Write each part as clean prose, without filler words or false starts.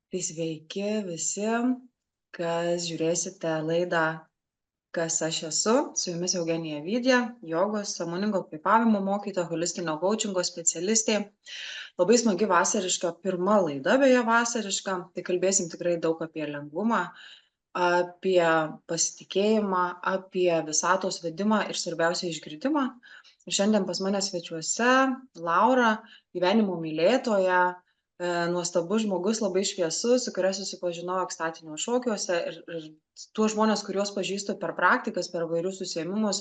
Tai sveiki visi, kas žiūrėsite laidą Kas aš esu. Su jumis Eugenija Vydė, jogos, sąmoningo kvėpavimo mokytoja, holistinio koučingo specialistė. Labai smagi vasariška pirma laida, beje vasariška. Tai kalbėsim tikrai daug apie lengvumą, apie pasitikėjimą, apie visatos vedimą ir svarbiausia išgirdimą. Ir šiandien pas mane svečiuose Laura, gyvenimo mylėtoja, nuostabus žmogus, labai šviesus, su kuria susipažinau ekstatiniuose šokiuose ir tuos žmones, kuriuos pažįstu per praktikas, per įvairius užsiėmimus,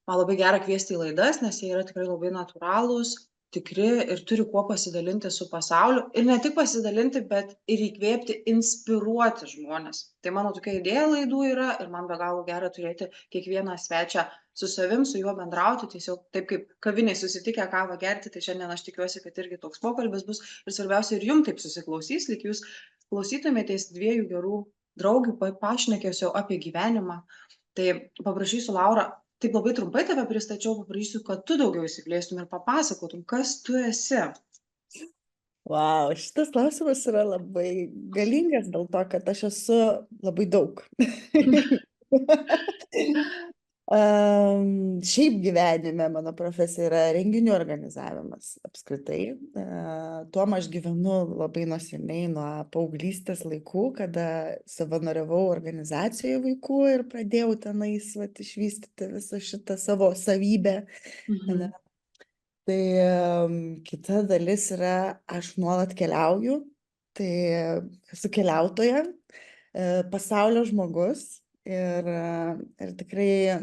man labai gera kviesti į laidas, nes jie yra tikrai labai natūralūs, tikri ir turi kuo pasidalinti su pasauliu. Ir ne tik pasidalinti, bet ir įkvėpti, inspiruoti žmones. Tai mano tokia idėja laidų yra ir man be galo gera turėti kiekvieną svečią su savim, su juo bendrauti, tiesiog taip kaip kaviniai susitikę kavą gerti, tai šiandien aš tikiuosi, kad irgi toks pokalbis bus ir svarbiausia ir jum taip susiklausys, lyg jūs klausytumėtės dviejų gerų draugių, pašnekėsiu apie gyvenimą. Tai paprašysiu, Laura, taip labai trumpai tave pristačiau, paprašysiu, kad tu daugiau įsiplėstum ir papasakotum, kas tu esi. Vau, šitas klausimas yra labai galingas dėl to, kad aš esu labai daug. Šiaip gyvenime mano profesija yra renginių organizavimas apskritai. Tuom aš gyvenu labai nuo seniai, nuo paauglystės laikų, kada savanoriavau organizacijoje vaikų ir pradėjau tenais išvystyti visą šitą savo savybę. Tai kita dalis yra, aš nuolat keliauju, tai esu keliautoja, pasaulio žmogus ir tikrai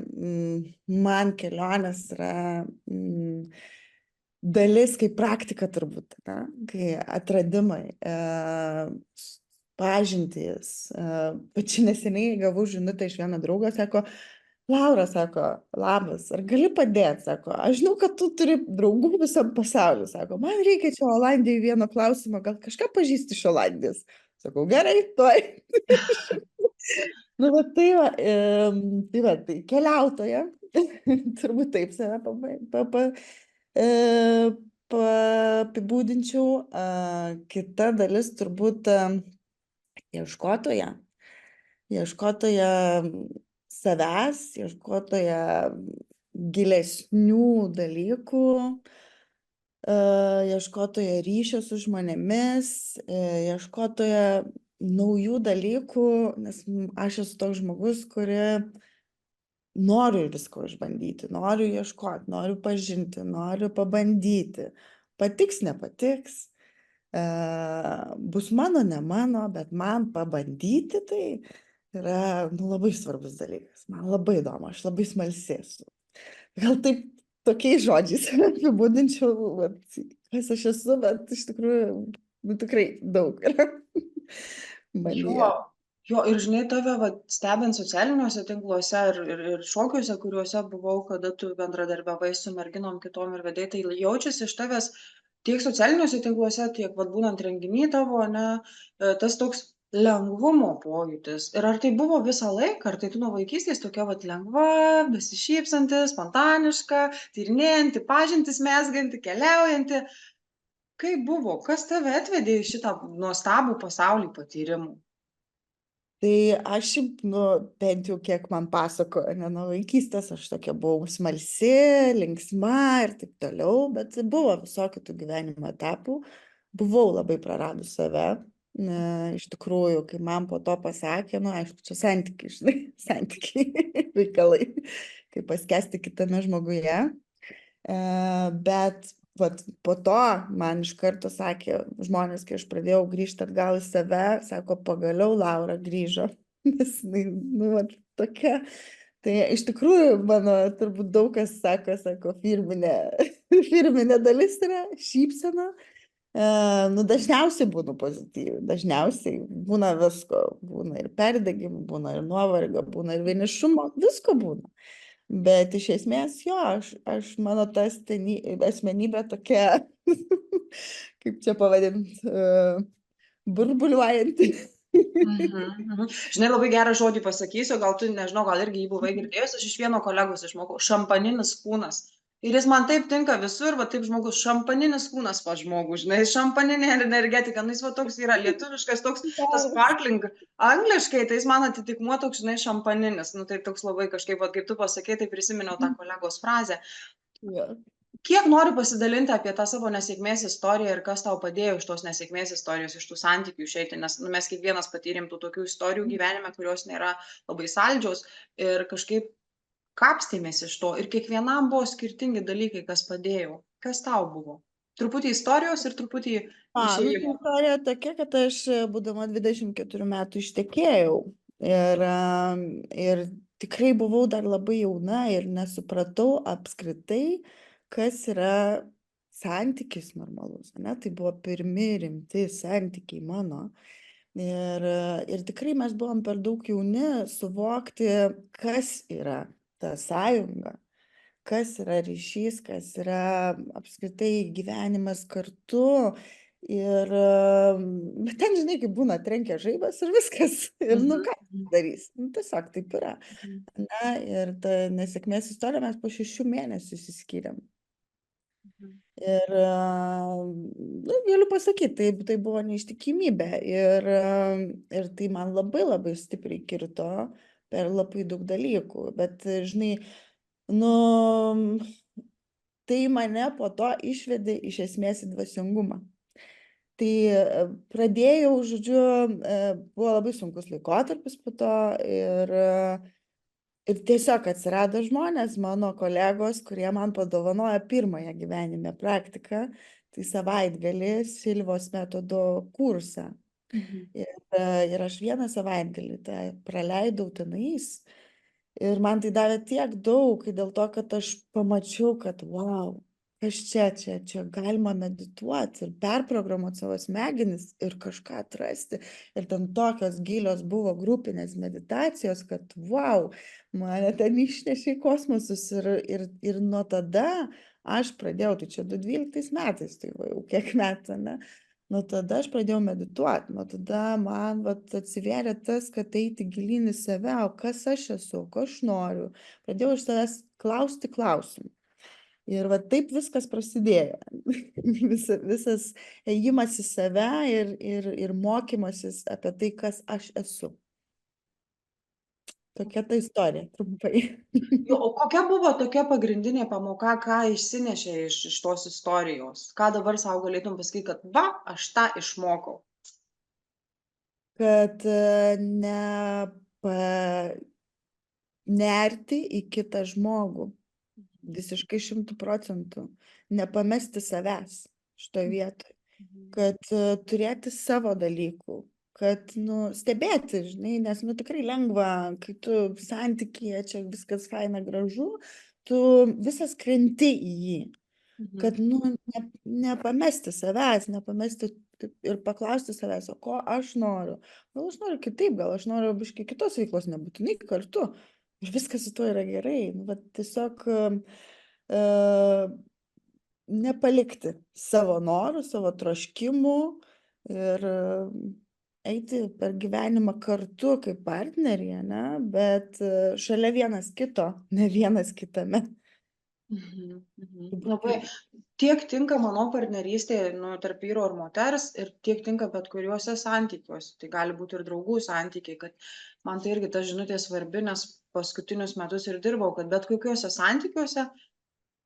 man kelionės yra dalis kaip praktika turbūt, kai atradimai, pažintys. Pačiai neseniai gavau žinutę iš vieno draugo, sako, Laura, sako, labas, ar gali padėti, sako, aš žinau, kad tu turi draugų visam pasauliu, sako, man reikia čia Olandijoje vieno klausimo, gal kažką pažįsti iš Olandijos. Sakau, gerai, tuoj. Tai keliautoja, turbūt taip save apibūdinčiau. Kita dalis turbūt ieškotoja savęs, ieškotoja gilesnių dalykų, ieškotoja ryšio su žmonėmis, ieškotoja naujų dalykų, nes aš esu toks žmogus, kuri noriu visko išbandyti, noriu ieškoti, noriu pažinti, noriu pabandyti. Patiks, nepatiks, bus mano, ne mano, bet man pabandyti tai yra labai svarbus dalykas. Man labai įdomu, aš labai smalsi esu. Gal taip tokiais žodžiais apibūdinčiau, kas aš esu, bet iš tikrųjų tikrai daug yra. Jo, ir žinai, tave stebint socialiniuose tinkluose ir šokiuose, kuriuose buvau, kada tu bendradarbiavai su merginom kitom ir vedai, tai jaučiasi iš tavęs tiek socialiniuose tinkluose, tiek būnant renginy tavo, tas toks lengvumo pojūtis. Ir ar tai buvo visą laiką, ar tai tu nuo vaikystės tokia lengva, besišypsanti, spontaniška, tyrinėjanti, pažintis mezganti, keliaujanti? Kaip buvo? Kas tave atvedė į šitą nuostabų pasaulį patyrimų? Tai aš, bent jau kiek man pasakojo, nuo vaikystės aš tokia buvau smalsi, linksma ir taip toliau, bet buvo visokių tų gyvenimo etapų. Buvau labai praradus save. Iš tikrųjų, kai man po to pasakė, aišku, čia santykiai, reikalai, kaip paskesti kitame žmoguje. Bet po to man iš karto sakė žmonės, kai aš pradėjau grįžti atgal į save, sako, pagaliau Laura grįžo. Nes tokia. Tai iš tikrųjų, mano turbūt daug kas sako, firminė dalis yra šypsena. Dažniausiai būnu pozityvi, dažniausiai būna visko, būna ir perdegimų, būna ir nuovargio, būna ir vienišumo, visko būna. Bet iš esmės, jo, aš mano ta asmenybė tokia, kaip čia pavadinti, burbuliuojanti. Žinai, labai gerą žodį pasakysiu, gal tu, nežinau, gal irgi jį buvai girdėjus, aš iš vieno kolegos išmokau, šampaninis kūnas. Ir jis man taip tinka visur, va taip žmogus, šampaninis kūnas pa žmogų, žinai, šampaninė energetika, nu jis va toks yra lietuviškas, toks tas Geras. sparkling, angliškai, tai jis man atitikmuo toks, žinai, šampaninis, nu tai toks labai kažkaip, va kaip tu pasakei, tai prisiminiau tą kolegos frazę. Jo. Kiek nori pasidalinti apie tą savo nesėkmės istoriją ir kas tau padėjo iš tos nesėkmės istorijos, iš tų santykių išeiti, nes nu, mes kiekvienas patyrėm tų tokių istorijų gyvenime, kurios nėra labai saldžios ir kažkaip kapstėmės iš to ir kiekvienam buvo skirtingi dalykai, kas padėjo. Kas tau buvo? Truputį istorijos ir truputį Nu tai išėjimo. istorija tokia, kad aš būdama 24 metų ištekėjau ir tikrai buvau dar labai jauna ir nesupratau apskritai, kas yra santykis normalus, ne? Tai buvo pirmi rimti santykiai mano. Ir tikrai mes buvom per daug jauni suvokti, kas yra ta sąjunga, kas yra ryšys, kas yra apskritai gyvenimas kartu. Bet ten, žinai, kaip būna, trenkia žaibas ir viskas. Ir nu ką darys? Nu, tiesiog taip yra. Na, ir ta nesėkmės istorija mes po 6 mėnesių išsiskyrėm. Ir nu, galiu pasakyti, tai buvo neištikimybė ir tai man labai labai stipriai kirto per labai daug dalykų. Bet, žinai, nu, tai mane po to išvedė iš esmės į dvasingumą. Tai pradėjau, žodžiu, buvo labai sunkus laikotarpis po to ir tiesiog atsirado žmonės, mano kolegos, kurie man padovanojo pirmąją gyvenime praktiką, tai savaitgalį Silvos metodo kursą. Ir aš vieną savaitgalį tą praleidau tenais. Ir man tai davė tiek daug, dėl to, kad aš pamačiau, kad wow, kas čia galima medituoti ir perprogramuoti savo smegenis ir kažką atrasti. Ir ten tokios gilios buvo grupinės meditacijos, kad wow, mane ten išnešė į kosmosus ir nuo tada aš pradėjau, tai čia 2012 metais, tai va, jau kiek metų, ne? Nuo tada aš pradėjau medituoti, nuo tada man atsivėrė tas, kad eiti gilyn į save, o kas aš esu, ko aš noriu. Pradėjau iš savęs klausti klausimų. Ir va taip viskas prasidėjo. Visas ėjimas į save ir mokymasis apie tai, kas aš esu. Tokia ta istorija, trumpai. Jo, o kokia buvo tokia pagrindinė pamoka, ką išsinešė iš tos istorijos? Ką dabar savo galėtum pasakyti, kad va, aš tą išmokau? Kad nerti į kitą žmogų. Visiškai 100%. Nepamesti savęs šitoje vietoje. Kad turėti savo dalykų. Kad stebėti, žinai, nes tikrai lengva, kai tu santykyje, čia viskas faina, gražu, tu visas krenti į jį. Kad nepamesti savęs, nepamesti ir paklausti savęs, o ko aš noriu. Gal aš noriu kitaip, gal aš noriu biškai kitos veiklos, nebūtinai kartu. Ir viskas su tuo yra gerai. Tiesiog nepalikti savo norų, savo troškimų ir eiti per gyvenimą kartu kaip partneriai, ne? Bet šalia vienas kito, ne vienas kitame. Labai tiek tinka, manau, partnerystė tarp vyro ir moters ir tiek tinka bet kuriuose santykiuose. Tai gali būti ir draugų santykiai, kad man tai irgi ta žinutė svarbi, nes paskutinius metus ir dirbau, kad bet kokiuose santykiuose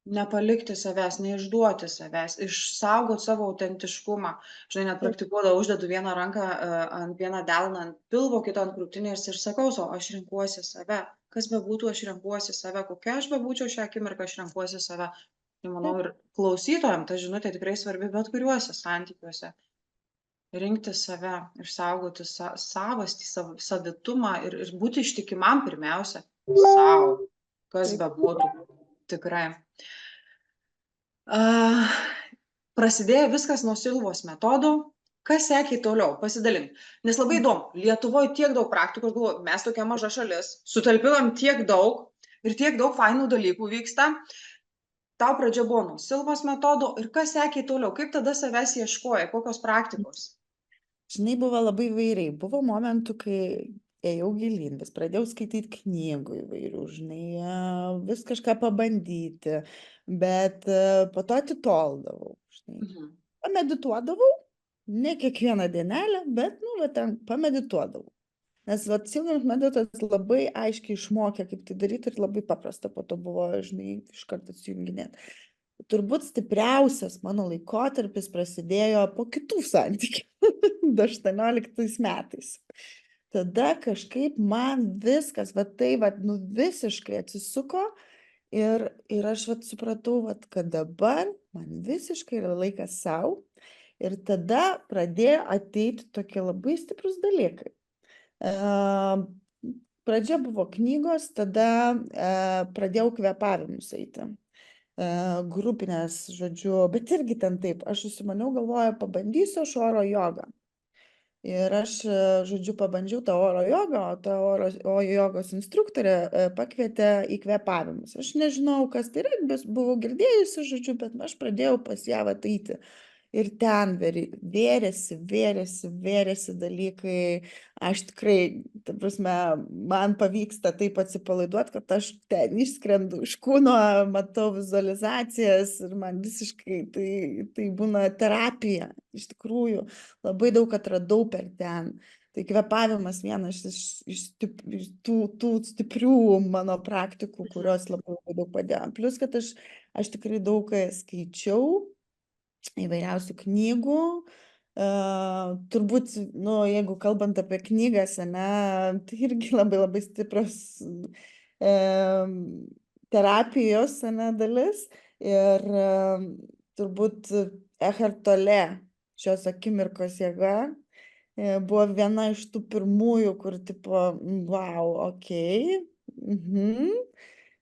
nepalikti savęs, neišduoti savęs, išsaugoti savo autentiškumą. Žinai, net praktikuodavau, uždedu vieną ranką ant vieną delną ant pilvo, kitą ant krūtinės ir sakau sau, aš renkuosi save. Kas bebūtų, aš renkuosi save. Kokia aš bebūčiau šią akimirką, aš renkuosi save. Tai manau, ir klausytojams ta žinutė tikrai svarbi bet kuriuose santykiuose. Rinkti save, išsaugoti savastį, savitumą ir būti ištikimam pirmiausia savo. Kas bebūtų. Tikrai. Prasidėjo viskas nuo Silvos metodų. Kas sekė toliau? Pasidalink. Nes labai įdomu, Lietuvoje tiek daug praktikų, galvoju, mes tokia maža šalis, sutalpinam tiek daug ir tiek daug fainų dalykų vyksta. Tau pradžia buvo nuo Silvos metodų ir kas sekė toliau? Kaip tada savęs ieškoja? Kokios praktikos? Žinai, buvo labai vairiai. Buvo momentų, kai ėjau gilyn, vis pradėjau skaityti knygų įvairių, žinai, vis kažką pabandyti, bet po to atitoldavau, žinai. Mhm. Pamedituodavau, ne kiekvieną dienelę, bet, nu, va, ten pamedituodavau. Nes vat Silvijos meditas labai aiškiai išmokė, kaip tai daryti ir labai paprasta po to buvo, žinai, iš karto atsijunginėti. Turbūt stipriausias mano laikotarpis prasidėjo po kitų santykių, 18 metais. Tada kažkaip man viskas, va tai, va, nu visiškai atsisuko ir aš va supratau, va, kad dabar man visiškai yra laikas savo ir tada pradėjo ateiti tokie labai stiprus dalykai. Pradžia buvo knygos, tada pradėjau kvėpavimus eiti. Grupinės, žodžiu, bet irgi ten taip, aš susimaniau, galvoju, pabandysiu aš oro jogą. Ir aš, žodžiu, pabandžiau tą oro jogą, o ta oro jogos instruktorė pakvietė į kvėpavimus. Aš nežinau, kas tai yra, bet buvau girdėjusi, žodžiu, bet aš pradėjau pas ją ateiti. Ir ten vėrėsi dalykai. Aš tikrai, ta prasme, man pavyksta taip atsipalaiduoti, kad aš ten išskrendu iš kūno, matau vizualizacijas ir man visiškai tai būna terapija. Iš tikrųjų, labai daug atradau per ten. Tai kvėpavimas vienas iš tų stiprių mano praktikų, kurios labai daug padėjo. Plius, kad aš tikrai daug skaičiau įvairiausių knygų. Turbūt, nu, jeigu kalbant apie knygas, ne, tai irgi labai stiprios terapijos, ne, dalis. Ir turbūt Eckhart Tolle, Šios akimirkos jėga, buvo viena iš tų pirmųjų, kur tipo, wow, okei.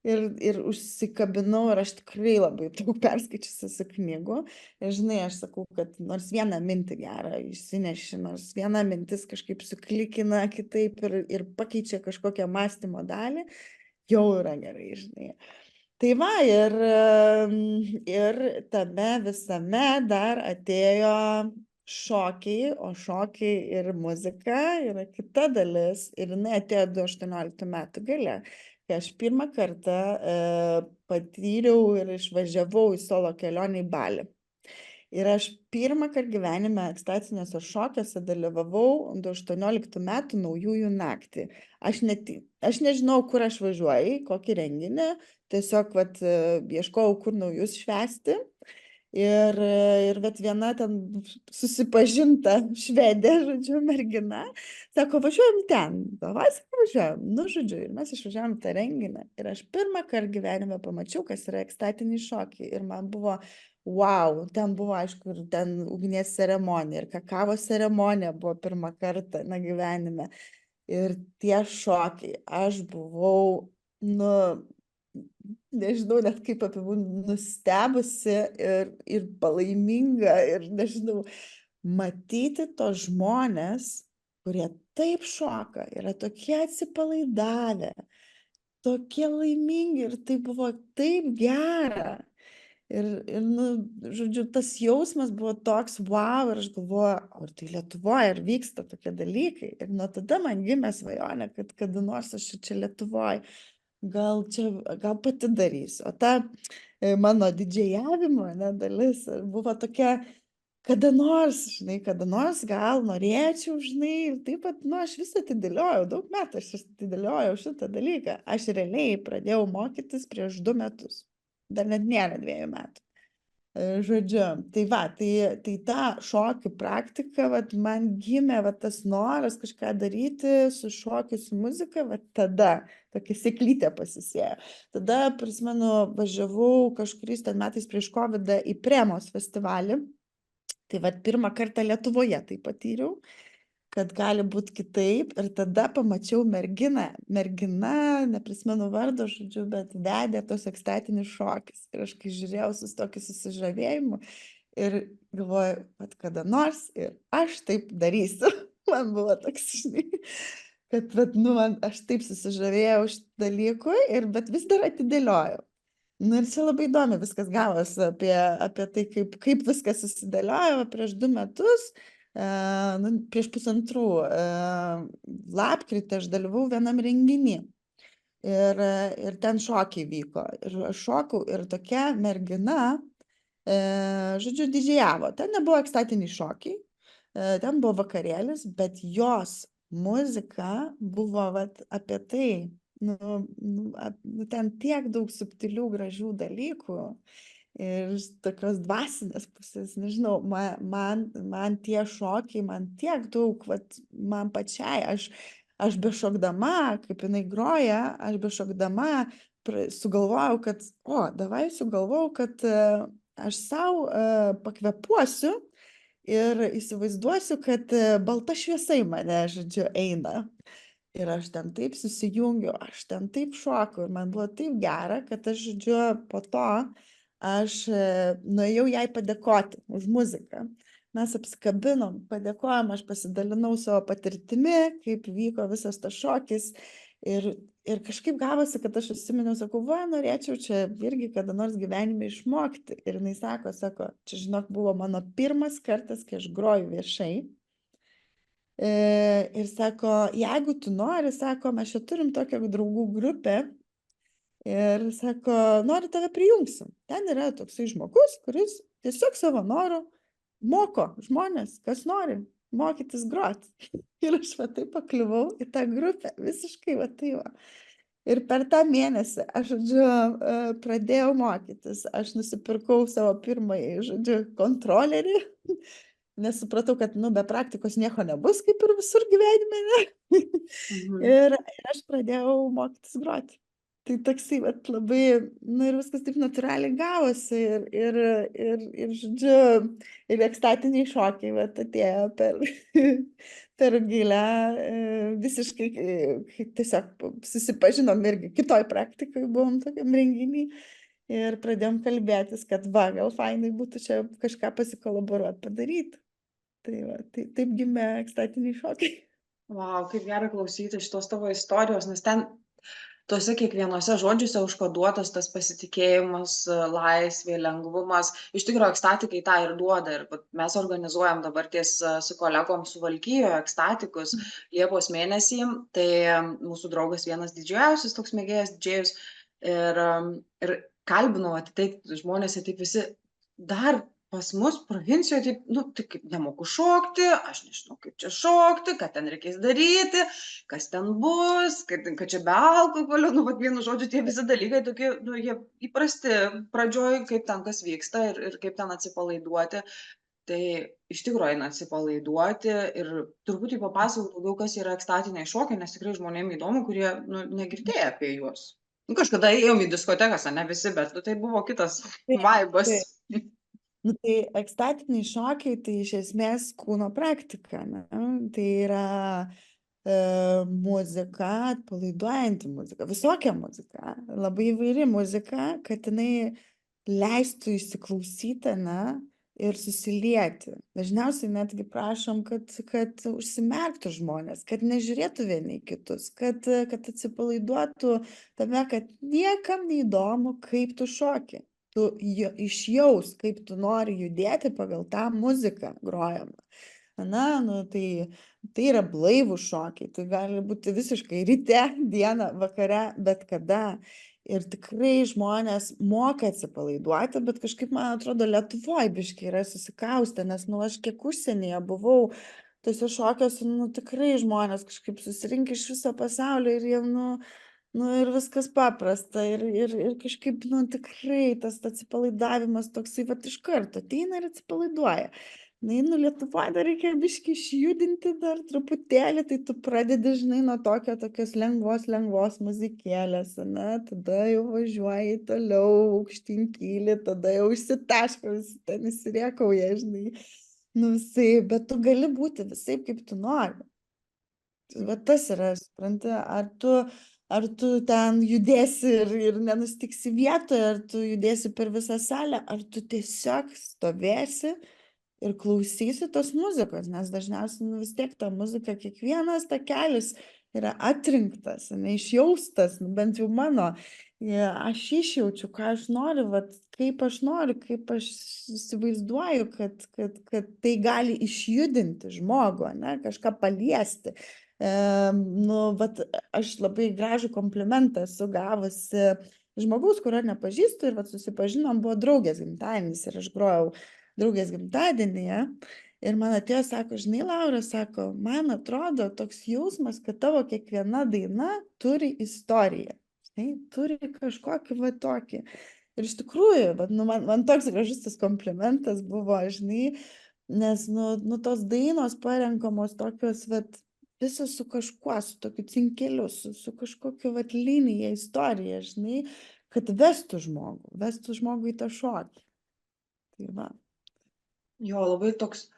Ir užsikabinau ir aš tikrai labai daug perskaičiusi su knygų. Ir žinai, aš sakau, kad nors vieną mintį gerą išsineši, nors viena mintis kažkaip suklikina kitaip ir pakeičia kažkokią mąstymo dalį, jau yra gerai, žinai. Tai va, ir tame visame dar atėjo šokiai, o šokiai ir muzika yra kita dalis. Ir jinai atėjo 18 metų gale. Kai aš pirmą kartą patyriau ir išvažiavau į solo kelionę į Balį. Ir aš pirmą kartą gyvenime ekstatiniuose šokiuose dalyvavau 18 metų naujųjų naktį. Aš nežinau, kur aš važiuoju, kokį renginį, tiesiog vat, ieškojau, kur naujus švęsti. Ir bet viena ten susipažinta švedė, žodžiu, mergina, sako, važiuojam ten, davai, sako, važiuojam, nu, žodžiu, ir mes išvažiavam tą renginį. Ir aš pirmą kartą gyvenime pamačiau, kas yra ekstatiniai šokiai. Ir man buvo, wow, ten buvo, aišku, ir ten ugnies ceremonija, ir kakavo ceremonija buvo pirmą kartą, na, gyvenime. Ir tie šokiai, aš buvau, nu, nežinau net kaip apibūdinti, nustebusi ir palaiminga ir nežinau, matyti tos žmonės, kurie taip šoka, yra tokie atsipalaidavę, tokie laimingi ir tai buvo taip gera. Ir nu, žodžiu, tas jausmas buvo toks, wow, ir aš galvoju, ar tai Lietuvoje, ar vyksta tokie dalykai. Ir nuo tada man gimė svajonė, kad kada nors aš čia Lietuvoje, gal pati darysiu. O ta mano didžėjavimo dalis buvo tokia, kada nors, žinai, kada nors gal norėčiau, žinai, ir taip pat, nu, aš visą atidėliojau, daug metų aš atidėliojau šitą dalyką. Aš realiai pradėjau mokytis prieš 2 metus. Dar net nėra 2 metų. Žodžiu, tai va, tai ta šokių praktika, vat, man gimė vat, tas noras kažką daryti su šokiu, su muzika, vat, tada tokia sėklytė pasisėjo. Tada, prisimenu, važiavau kažkuris ten metais prieš COVID į Premos festivalį. Tai vat, pirmą kartą Lietuvoje tai patyriau, kad gali būti kitaip. Ir tada pamačiau merginą, neprisimenu vardo, žodžiu, bet vedė tos ekstatinius šokius. Ir aš kai žiūrėjau su tokiu susižavėjimu ir galvoju, kad kada nors ir aš taip darysiu. Man buvo toks, žinai, kad nu, aš taip susižavėjau šitą dalykų, bet vis dar atidėliojau. Nu ir čia labai įdomi viskas gavosi apie tai, kaip viskas susidėliojo prieš 2 metus. nu, prieš pusantrų lapkritį aš dalyvau vienam renginy. Ir ten šokiai vyko. Ir aš šokau ir tokia mergina, žodžiu, didžėjavo. Ten nebuvo ekstatiniai šokiai, ten buvo vakarėlis, bet jos muzika buvo vat, apie tai, ten tiek daug subtilių, gražių dalykų ir iš tokios dvasinės pusės, nežinau, man tie šokiai, man tiek daug, vat, man pačiai, aš bešokdama, kaip jinai groja, aš bešokdama sugalvojau, kad, davai sugalvojau, kad aš savo pakvepuosiu ir įsivaizduosiu, kad balta šviesa į mane, žodžiu, eina. Ir aš ten taip susijungiu, aš ten taip šoku ir man buvo taip gera, kad aš, žodžiu, po to aš nuėjau jai padėkoti už muziką. Mes apsikabinom, padėkojom, aš pasidalinau savo patirtimi, kaip vyko visas tas šokis. Ir kažkaip gavosi, kad aš užsiminiau, sakau, norėčiau čia irgi kada nors gyvenime išmokti. Ir jinai sako, čia žinok, buvo mano pirmas kartas, kai aš groju viešai. Ir sako, jeigu tu nori, sako, mes čia turim tokią draugų grupę. Ir sako, nori tave prijungsim. Ten yra toksai žmogus, kuris tiesiog savo noru moko žmonės, kas nori mokytis groti. Ir aš va taip pakliuvau į tą grupę, visiškai va tai va. Ir per tą mėnesį aš, žodžiu, pradėjau mokytis. Aš nusipirkau savo pirmąjį, žodžiu, kontrolerį, nes supratau, kad, be praktikos nieko nebus, kaip ir visur gyvenime, ne? Ir aš pradėjau mokytis groti. Tai toksai, vat, labai, ir viskas taip natūraliai gavosi ir žodžiu, ir ekstatiniai šokiai, vat, atėjo per gilę, visiškai, tiesiog susipažinom irgi kitoj praktikai, buvom tokiam renginį ir pradėjom kalbėtis, kad gal fainai būtų čia kažką pasikolaboruoti padaryti. Tai va, taip gimė ekstatiniai šokiai. Vau, kaip gera klausyti šitos tavo istorijos, nes ten tuose kiekvienuose žodžiuose užkoduotas tas pasitikėjimas, laisvė, lengvumas. Iš tikrųjų, ekstatikai tą ir duoda. Ir mes organizuojam dabar su kolegom Suvalkijoje ekstatikus Liepos mėnesį. Tai mūsų draugas vienas didžiausias toks mėgėjas didžėjus. Ir kalbinau atitai žmonės ir taip visi dar pas mus provincijoje taip, tai kaip nemoku šokti, aš nežinau, kaip čia šokti, ką ten reikės daryti, kas ten bus, kad čia be alkoholio, vienu žodžiu, tie visi dalykai tokie, jie įprasti pradžioj, kaip ten kas vyksta ir kaip ten atsipalaiduoti. Tai iš tikrųjų eina atsipalaiduoti ir truputį papasakok daugiau, kas yra ekstatiniai šokiai, nes tikrai žmonėms įdomu, kurie negirdėjo apie juos. Kažkada ėjom į diskotekas, ne visi, bet tai buvo kitas vaibas. Tai ekstatiniai šokiai, tai iš esmės kūno praktika, ne? Tai yra muzika, atpalaiduojanti muzika, visokia muzika, labai įvairi muzika, kad jinai leistų įsiklausyti, ne? Ir susilieti. Dažniausiai netgi prašom, kad užsimerktų žmonės, kad nežiūrėtų vieni kitus, kad atsipalaiduotų tame, kad niekam neįdomu, kaip tu šoki. Tu išjaus, kaip tu nori judėti pagal tą muziką grojamą. Tai yra blaivų šokiai, tai gali būti visiškai ryte, dieną, vakare, bet kada. Ir tikrai žmonės moka atsipalaiduoti, bet kažkaip, man atrodo, Lietuvoj biškai yra susikaustę, nes, aš kiek užsienyje buvau, tuose šokiuose, tikrai žmonės kažkaip susirinkę iš viso pasaulio ir jie, ir viskas paprasta ir kažkaip, tikrai tas atsipalaidavimas toksai, iš karto ateina ir atsipalaiduoja. Lietuvoje dar reikia biškį išjudinti dar truputėlį, tai tu pradedi, nuo tokios lengvos muzikėlės, tada jau važiuoji toliau, aukštyn kyli, tada jau išsitaško, ten įsiriekauja, visai, bet tu gali būti visai, kaip tu nori. Va tas yra, supranti, ar tu ten judėsi ir nenustiksi vietoje, ar tu judėsi per visą salę, ar tu tiesiog stovėsi ir klausysi tos muzikos, nes dažniausiai vis tiek ta muzika, kiekvienas takelis yra atrinktas, ane, išjaustas, nu, bent jau mano. Aš išjaučiu, ką aš noriu, vat, kaip aš noriu, kaip aš įsivaizduoju, kad tai gali išjudinti žmogų, ne, kažką paliesti. Nu, vat, aš labai gražų komplimentą esu gavusi žmogaus, kurio nepažįstu, ir vat, susipažinom, buvo draugės gimtadienis ir aš grojau draugės gimtadienyje. Ir man atėjo, sako, žinai, Laura, sako, man atrodo toks jausmas, kad tavo kiekviena daina turi istoriją. Žinai, turi kažkokį va tokį. Ir iš tikrųjų, bet, nu, man toks gražus tas komplimentas buvo, žinai, nes, nu tos dainos parenkamos tokios, vat, visos su kažkuo, su tokiu cinkeliu, su kažkokiu, vat, linija, istorija, žinai, kad vestų žmogų į tą šokį. Tai va. Jo, labai toks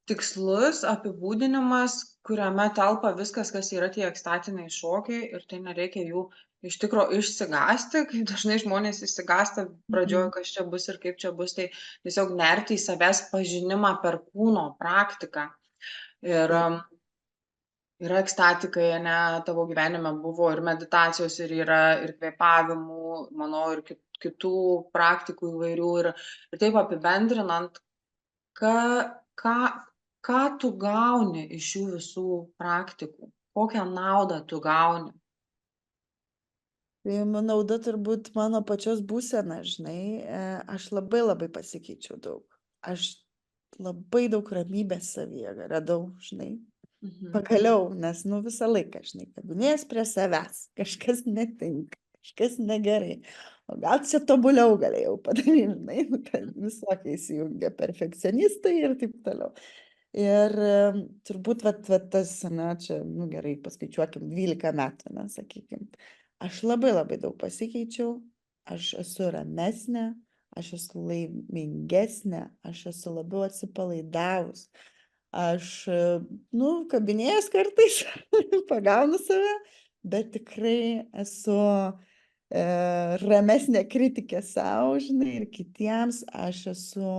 tikslus apibūdinimas, kuriame telpa viskas, kas yra tie ekstatiniai šokiai, ir tai nereikia jų iš tikro išsigąsti, kaip dažnai žmonės išsigąsta pradžioje, kas čia bus ir kaip čia bus, tai tiesiog nerti į savęs pažinimą per kūno praktiką. Ir yra ekstatikai, ne, tavo gyvenime buvo ir meditacijos, ir yra ir kvėpavimų, manau, ir kitų praktikų įvairių. Ir taip apibendrinant, ką, ką, ką tu gauni iš šių visų praktikų, kokią naudą tu gauni. Tai nauda turbūt mano pačios būsena, žinai, aš labai pasikeičiau daug. Aš labai daug ramybės savyje radau, žinai. Pagaliau, nes, nu, visą laiką, žinai, kabinės prie savęs, kažkas netinka, kažkas negerai. O gal čia tobuliau galėjau padaryti, žinai, nu, kad visokiai įsijungia perfekcionistai ir taip toliau. Ir turbūt, vat tas, na, čia, nu, gerai, paskaičiuokim, 12 metų, na, sakykim. Aš labai daug pasikeičiau, aš esu ramesnė, aš esu laimingesnė, aš esu labiau atsipalaidavus. Aš, nu, kabinėjęs kartais, pagaunu save, bet tikrai esu ramesnė kritikė savo, žinai, ir kitiems. Aš esu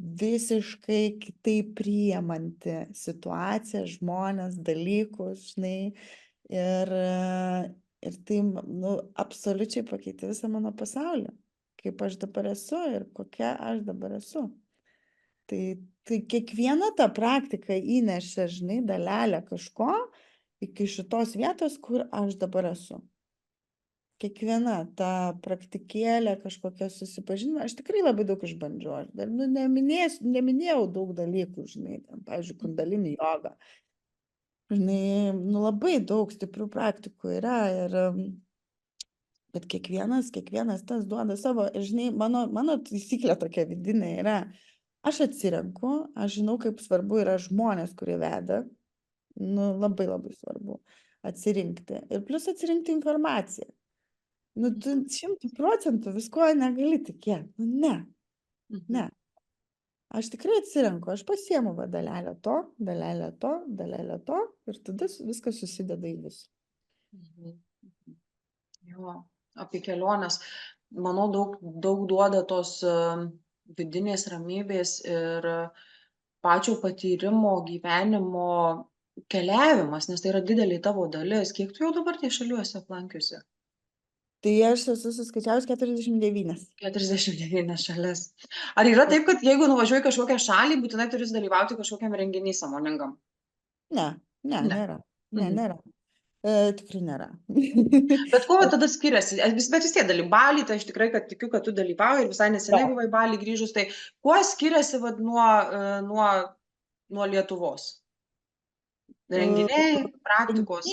visiškai kitaip priimanti situaciją, žmonės, dalykus, žinai. Ir tai, nu, absoliučiai pakeitė visą mano pasaulį, kaip aš dabar esu ir kokia aš dabar esu. Tai kiekviena ta praktika įnešė, žinai, dalelę kažko iki šitos vietos, kur aš dabar esu. Kiekviena ta praktikėlė, kažkokia susipažinimą, aš tikrai labai daug išbandžiau. Aš dar, nu, neminėjau daug dalykų, žinai, ten, pavyzdžiui, kundalinį jogą. Žinai, nu, labai daug stiprių praktikų yra, bet kiekvienas tas duoda savo. Ir, žinai, mano taisyklė tokia vidinė yra, aš atsirenku, aš žinau, kaip svarbu yra žmonės, kurie veda, nu, labai svarbu atsirinkti. Ir plus atsirinkti informaciją. Nu, tu 100% visko negali tikėti. Nu, ne. Aš tikrai atsirenku, aš pasiemu va dalelę to, ir tada viskas susideda į visą. Jo, apie keliones, manau, daug duoda tos vidinės ramybės ir pačio patyrimo, gyvenimo keliavimas, nes tai yra didelė tavo dalis. Kiek tu jau dabar tie šaliuose aplankiusi? Tai aš esu suskaičiavus 49. 49 šalis. Ar yra taip, kad jeigu nuvažiuoji kažkokią šalį, būtinai turi dalyvauti kažkokiam renginį sąmoningam? Ne, nėra. Nėra. Tikrai nėra. Bet kuo tada skiriasi? Bet vis tiek dalyvauji, tai aš tikrai tikiu, kad tu dalyvauji ir visai neseniai buvai Balį grįžus. Tai kuo skiriasi nuo Lietuvos? Renginiai, praktikos?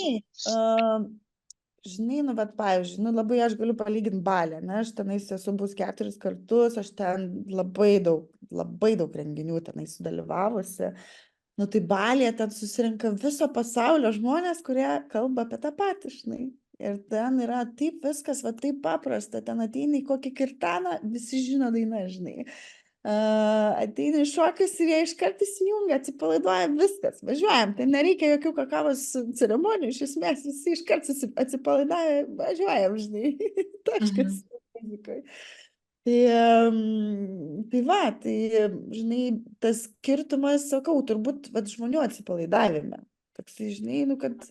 Žinai, nu, bet, pavyzdžiui, nu, labai aš galiu palyginti Balį, ne, aš tenais esu bus 4 kartus, aš ten labai daug renginių tenais sudalyvavusi. Nu, tai Balyje ten susirinka viso pasaulio žmonės, kurie kalba apie tą patį, žinai. Ir ten yra taip viskas, va taip paprasta, ten ateina į kokį kirtaną, visi žino dainą, žinai. Ateina šokius ir jie iškart įsijungia, atsipalaiduoja, viskas, važiuojam, tai nereikia jokių kakavos ceremonijų, iš esmės visi iškart atsipalaiduoja, važiuojam, žinai, taškas muzikoje. Tai va, tai, žinai, tas skirtumas, sakau, turbūt žmonių atsipalaidavime. Toksai, žinai, nu, kad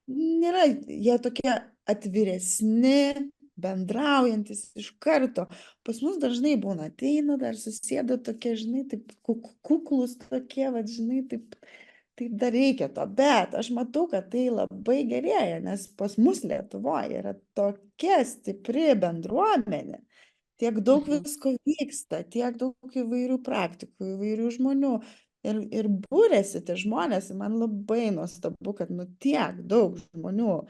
nėra, jie tokie atviresni, bendraujantis iš karto. Pas mus dažnai būna, ateina dar susėda tokie, žinai, taip kuklus tokie, va, žinai, taip dar reikia to. Bet aš matau, kad tai labai gerėja, nes pas mus Lietuvoje yra tokia stipri bendruomenė. Tiek daug Mhm. visko vyksta, tiek daug įvairių praktikų, įvairių žmonių. Ir būrėsi tie žmonės, ir man labai nuostabu, kad nu tiek daug žmonių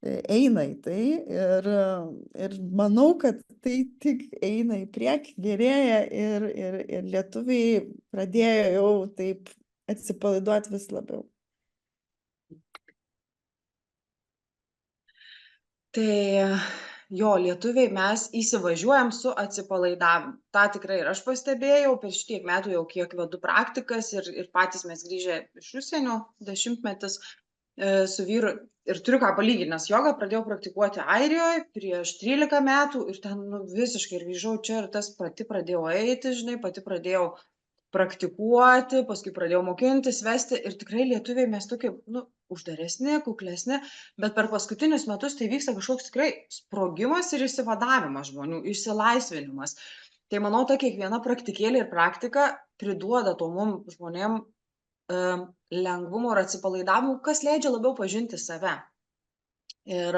eina į tai ir manau, kad tai tik eina į priekį, gerėja ir lietuviai pradėjo jau taip atsipalaiduoti vis labiau. Tai jo, lietuviai mes įsivažiuojam su atsipalaidavimu. Ta tikrai ir aš pastebėjau, per šitiek metų jau kiek vedu praktikas ir patys mes grįžę iš užsienio 10-metis su vyru ir turiu ką palyginti, nes jogą pradėjau praktikuoti Airijoje prieš 13 metų ir ten nu, visiškai ir grįžau čia ir tas pati pradėjau eiti, žinai, pati pradėjau praktikuoti, paskui pradėjau mokintis, vesti ir tikrai lietuviai mes tokie, nu, uždaresni, kuklesni, bet per paskutinius metus tai vyksta kažkoks tikrai sprogimas ir išsivadavimas žmonių, išsilaisvinimas. Tai manau, ta kiekviena praktikėlė ir praktika priduoda to mum žmonėm lengvumo ir atsipalaidavimo, kas leidžia labiau pažinti save. Ir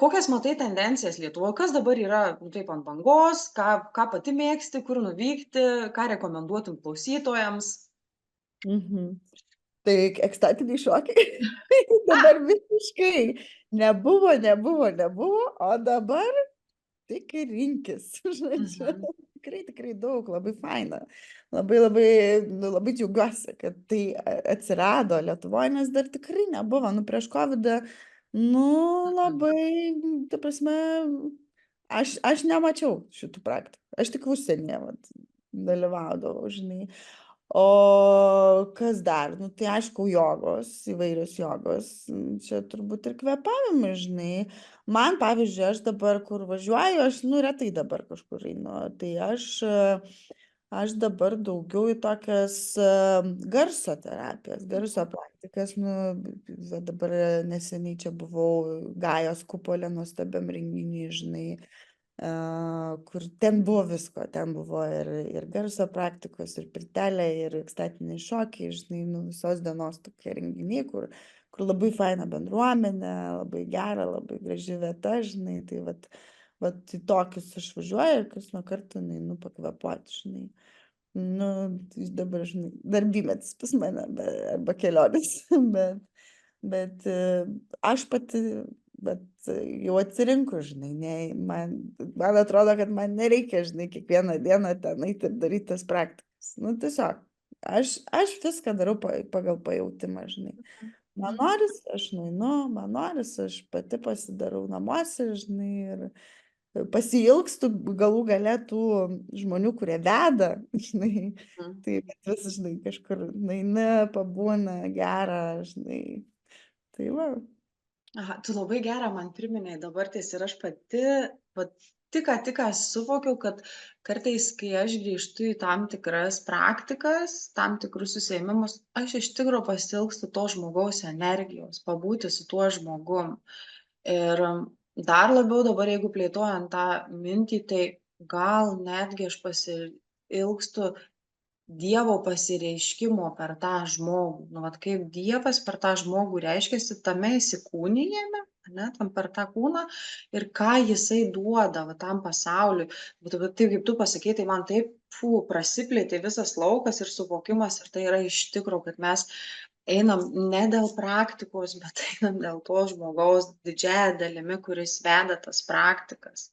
kokias matai tendencijas Lietuvoje, kas dabar yra nu, taip ant bangos, ką pati mėgsti, kur nuvykti, ką rekomenduotum klausytojams? Tai ekstatiniai šokiai dabar visiškai nebuvo, o dabar tik ir rinkis, žodžiu. Mhm. Tikrai daug, labai faina. Labai džiaugiuosi, kad tai atsirado Lietuvoje, nes dar tikrai nebuvo. Nu, prieš COVID, nu, Mhm. labai, ta prasme, aš nemačiau šitų praktikų. Aš tik užsienyje vat, dalyvaudavau, žinai. O kas dar? Nu, tai aišku, jogos, įvairios jogos. Čia turbūt ir kvėpavimai, žinai. Man, pavyzdžiui, aš dabar, kur važiuoju, aš, nu, retai dabar kažkur einu. Tai aš dabar daugiau į tokias garso terapijas, garso praktikas. Nu, va dabar neseniai čia buvau Gajos kupolė nuostabiam renginy, žinai. Kur ten buvo visko, ten buvo ir garso praktikos, ir pirtelė, ir ekstatiniai šokiai, žinai, nu, visos dienos tokie renginiai, kur labai faina bendruomenė, labai gera, labai graži vieta, žinai, tai vat į tokius aš važiuoju ir kas nuo karto einu pakvėpuoti, žinai. Nu, tai dabar, žinai, darbymetis pas mane, arba kelionės, bet aš pati, bet jau atsirinku, žinai, man atrodo, kad man nereikia, žinai, kiekvieną dieną ten eiti ir daryti tas praktikas. Nu, tiesiog, aš viską darau pagal pajautimą, žinai. Man Mhm. noris, aš nueinu, man noris, aš pati pasidarau namuose, žinai, ir pasiilgstu galų gale tų žmonių, kurie veda, žinai. Mhm. Tai vis, žinai, kažkur nueini, pabūna, gera, žinai. Tai va. Aha, tu labai gerą man priminei dabartis ir aš pati, vat, tik ką suvokiau, kad kartais, kai aš grįžtu į tam tikras praktikas, tam tikrus užsiėmimus, aš iš tikrųjų pasiilgstu to žmogaus energijos, pabūti su tuo žmogum. Ir dar labiau dabar, jeigu plėtojant tą mintį, tai gal netgi aš pasiilgstu Dievo pasireiškimo per tą žmogų. Nu, vat kaip Dievas per tą žmogų reiškiasi tame įsikūnijame, ane, tam per tą kūną ir ką jisai duoda va, tam pasauliui. Bet taip, kaip tu pasakei, tai man taip prasiplėtė visas laukas ir suvokimas ir tai yra iš tikro, kad mes einam ne dėl praktikos, bet einam dėl to žmogaus didžiąją dalimi, kuris veda tas praktikas.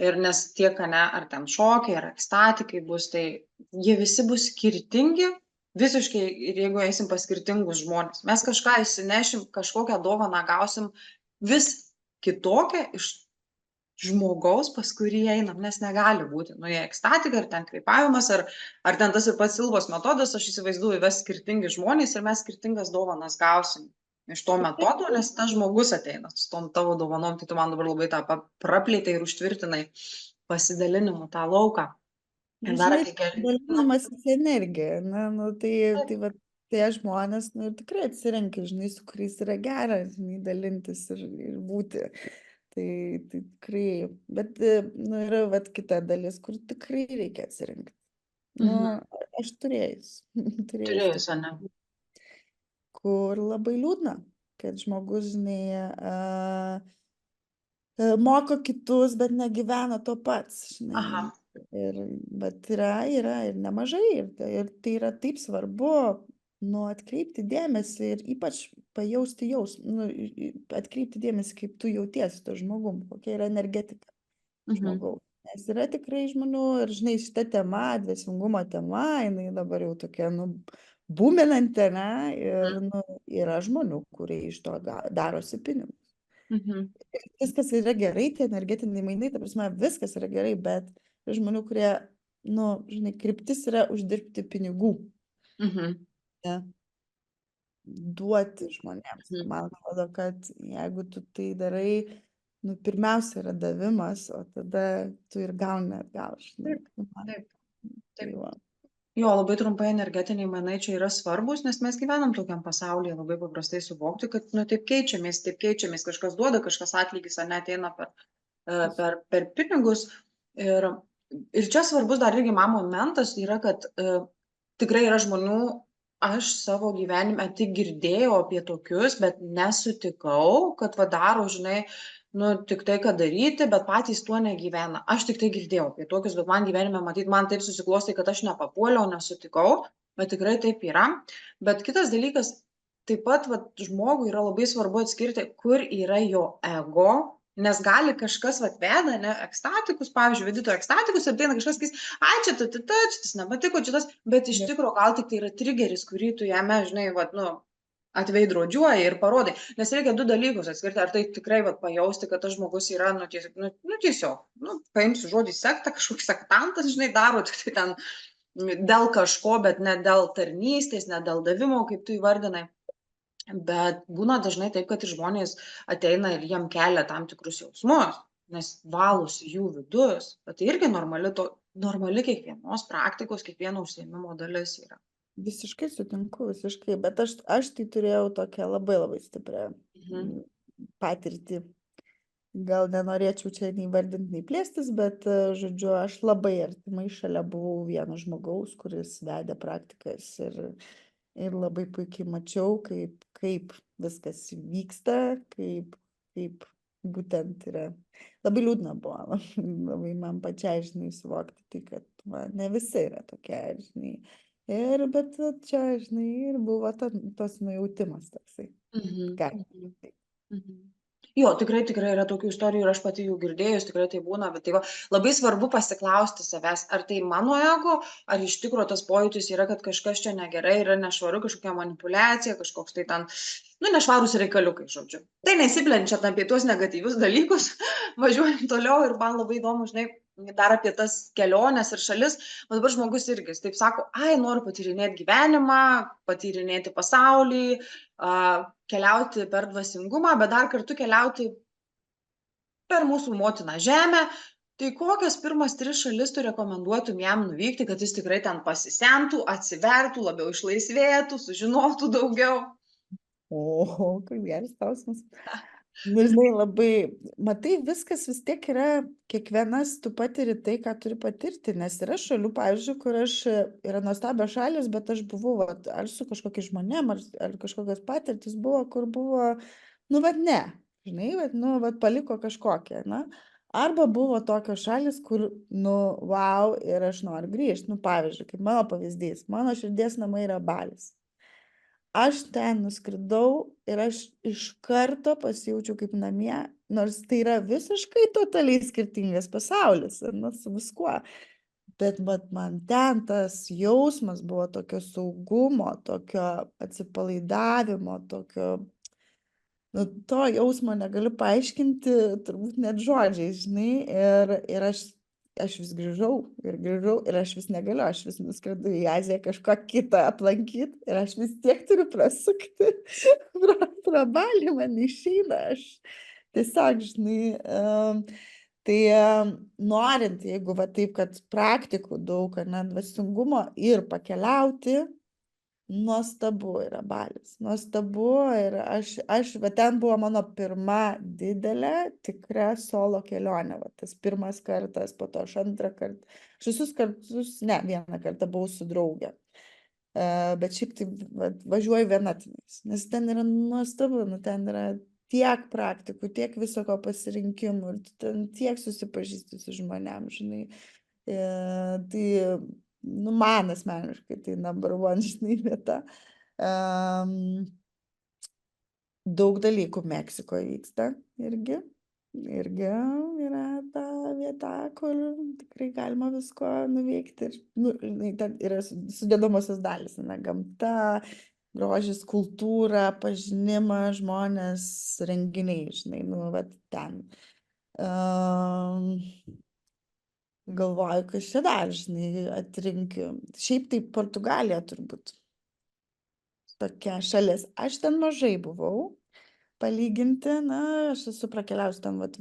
Ir nes tiek, ane, ar ten šokiai, ar ekstatikai bus, tai jie visi bus skirtingi, visiškai, ir jeigu eisim pas skirtingus žmonės, mes kažką įsinešim, kažkokią dovaną gausim vis kitokią iš žmogaus, pas kurį einam, nes negali būti, nu, jie ekstatika, ar ten kvėpavimas, ar ten tas ir pats Silvos metodas, aš įsivaizduoju, ves skirtingi žmonės ir mes skirtingas dovanas gausim iš to metodo, nes tas žmogus ateina su tom tavo dovanom, tai tu man dabar labai tą praplėtei ir užtvirtinai pasidalinimu tą lauką. Ir dar Žinai, apie dalinimasis energija, na, nu, tai va, tie žmonės, nu, ir tikrai atsirenka, žinai, su kuriais yra gera, žinai, dalintis ir būti. Tai tikrai, bet, nu, yra vat kita dalis, kur tikrai reikia atsirinkti. Nu, Mhm. aš turėjus Turėjus, tokių, ane? kur labai liūdna, kad žmogus, žinai, moko kitus, bet negyvena to pats, Aha. žinai. Bet yra ir nemažai, ir tai yra taip svarbu, nu, atkreipti dėmesį ir ypač pajausti nu, atkreipti dėmesį, kaip tu jautiesi to žmogum, kokia yra energetika Mhm. žmogaus. Nes yra tikrai žmonių ir, žinai, šita tema, dvasingumo tema, jinai dabar jau tokia, nu, būminanti, ne, ir, nu, yra žmonių, kurie iš to darosi pinigus. Mhm. Viskas yra gerai, tie energetiniai mainai, ta prasme, viskas yra gerai, bet yra žmonių, kurie, nu, žinai, kryptis yra uždirbti pinigų, Mhm. ne, duoti žmonėms. Mhm. Man atrodo, kad jeigu tu tai darai, nu, pirmiausia yra davimas, o tada tu ir gauni atgal, žinai. Taip, Nu, man, taip, tai taip. va. Jo, labai trumpai energetiniai mainai čia yra svarbus, nes mes gyvenam tokiam pasaulyje, labai paprastai suvokti, kad, nu, taip keičiamės, kažkas duoda, kažkas atlygis, ar net eina per pinigus. Ir, ir čia svarbus dar irgi man momentas yra, kad tikrai yra žmonių, aš savo gyvenime tik girdėjau apie tokius, bet nesutikau, kad va daro, žinai, nu, tik tai, ką daryti, bet patys tuo negyvena. Aš tik tai girdėjau apie tokius, bet man gyvenime, matyt, man taip susiklostė, kad aš nepapuoliau, nesutikau, bet tikrai taip yra. Bet kitas dalykas, taip pat vat, žmogui yra labai svarbu atskirti, kur yra jo ego, nes gali kažkas vat veda, ne, ekstatikus, pavyzdžiui, vedito ekstatikus ir ateina kažkas, sakys, ai, čia šitas nepatiko, šitas, bet iš Jo. tikrųjų gal tik tai yra trigeris, kurį tu jame, žinai, vat, nu, atveidrodžiuoji ir parodai. Nes reikia du dalykus atskirti, ar tai tikrai vat, pajausti, kad tas žmogus yra, nu, tiesiog, nu, paimsiu žodį sekta, kažkoks sektantas, žinai, daro tik tai ten dėl kažko, bet ne dėl tarnystės, ne dėl davimo, kaip tu įvardinai. Bet būna dažnai taip, kad ir žmonės ateina ir jiem kelia tam tikrus jausmus, nes valosi jų vidus. Bet tai irgi normali kiekvienos praktikos, kiekvieno užsiėmimo dalis yra. Visiškai sutinku, visiškai, bet aš tai turėjau tokią labai labai stiprią Mhm. patirtį. Gal nenorėčiau čia nei vardinti, nei plėstis, bet, žodžiu, aš labai artimai šalia buvau vieno žmogaus, kuris vedė praktikas ir labai puikiai mačiau, kaip viskas vyksta, kaip būtent yra. Labai liūdna buvo, labai man pačiai, žinai, suvokti tai, kad va, ne visi yra tokie, žinai. Bet čia, žinai, ir buvo tas nujautimas toksai. Mhm. Gali. Mhm. Mhm. Jo, tikrai yra tokių istorijų ir aš pati jų girdėjus, tikrai tai būna, bet tai va, labai svarbu pasiklausti savęs, ar tai mano ego, ar iš tikrųjų tas pojūtis yra, kad kažkas čia negerai, yra nešvaru, kažkokia manipulacija, kažkoks tai ten, nu, nešvarūs reikaliukai, žodžiu. Tai nesiplenčiant apie tuos negatyvius dalykus, važiuojant toliau ir man labai įdomu, žinai, dar apie tas keliones ir šalis, o dabar žmogus irgi taip sako, ai, noriu patyrinėti gyvenimą, patyrinėti pasaulį, keliauti per dvasingumą, bet dar kartu keliauti per mūsų motiną žemę. Tai kokias pirmas 3 šalis tu rekomenduotum jam nuvykti, kad jis tikrai ten pasisemtų, atsivertų, labiau išlaisvėtų, sužinotų daugiau? O, koks geras klausimas. Nu, žinai, labai, matai, viskas vis tiek yra, kiekvienas tu patiri tai, ką turi patirti, nes yra šalių, pavyzdžiui, kur yra nuostabios šalis, bet aš buvau, vat, ar su kažkokiais žmonėm, ar kažkokios patirtis buvo, kur buvo, nu, vat, ne, žinai, vat, nu, vat, paliko kažkokią, na. Arba buvo tokios šalis, kur, nu, wow, ir aš noriu grįžti, nu, pavyzdžiui, kaip mano pavyzdys, mano širdies namai yra Balis. Aš ten nuskridau ir aš iš karto pasijaučiau kaip namie, nors tai yra visiškai totaliai skirtingas pasaulis, nu, su viskuo. Bet man ten tas jausmas buvo tokio saugumo, tokio atsipalaidavimo, tokio, nu, to jausmo negaliu paaiškinti, turbūt net žodžiais, žinai, ir aš vis grįžau ir aš vis negaliu, aš vis nuskridu į Aziją kažką kitą aplankyti ir aš vis tiek turiu prasukti pro Balį, man išeina, aš tiesiog, žinai, tai norint, jeigu va taip, kad praktikų daug, ne, dvasingumo ir pakeliauti, Nuostabu yra Balis, nuostabu ir va ten buvo mano pirma didelė tikra solo kelionė, va tas pirmas kartas, po to aš antrą kartą, aš visus kartus, ne, vieną kartą buvau su draugė, bet šiaip tai važiuoju viena tenais, nes ten yra nuostabu, nu ten yra tiek praktikų, tiek visoko pasirinkimų ir tu ten tiek susipažįsti su žmonėm, žinai. Tai, nu, man asmeniškai tai number one, žinai, vieta. Daug dalykų Meksikoje vyksta irgi. Irgi yra ta vieta, kur tikrai galima visko nuveikti. Ir, nu, žinai, ten yra sudėdamosios dalys, na, gamta, grožis, kultūra, pažinimas, žmonės, renginiai, žinai, nu, vat ten. Galvoju, kas čia dar, žinai, atrinkiu. Šiaip tai Portugalija turbūt tokia šalis. Aš ten mažai buvau, palyginti, na, aš esu prakeliausi ten, vat,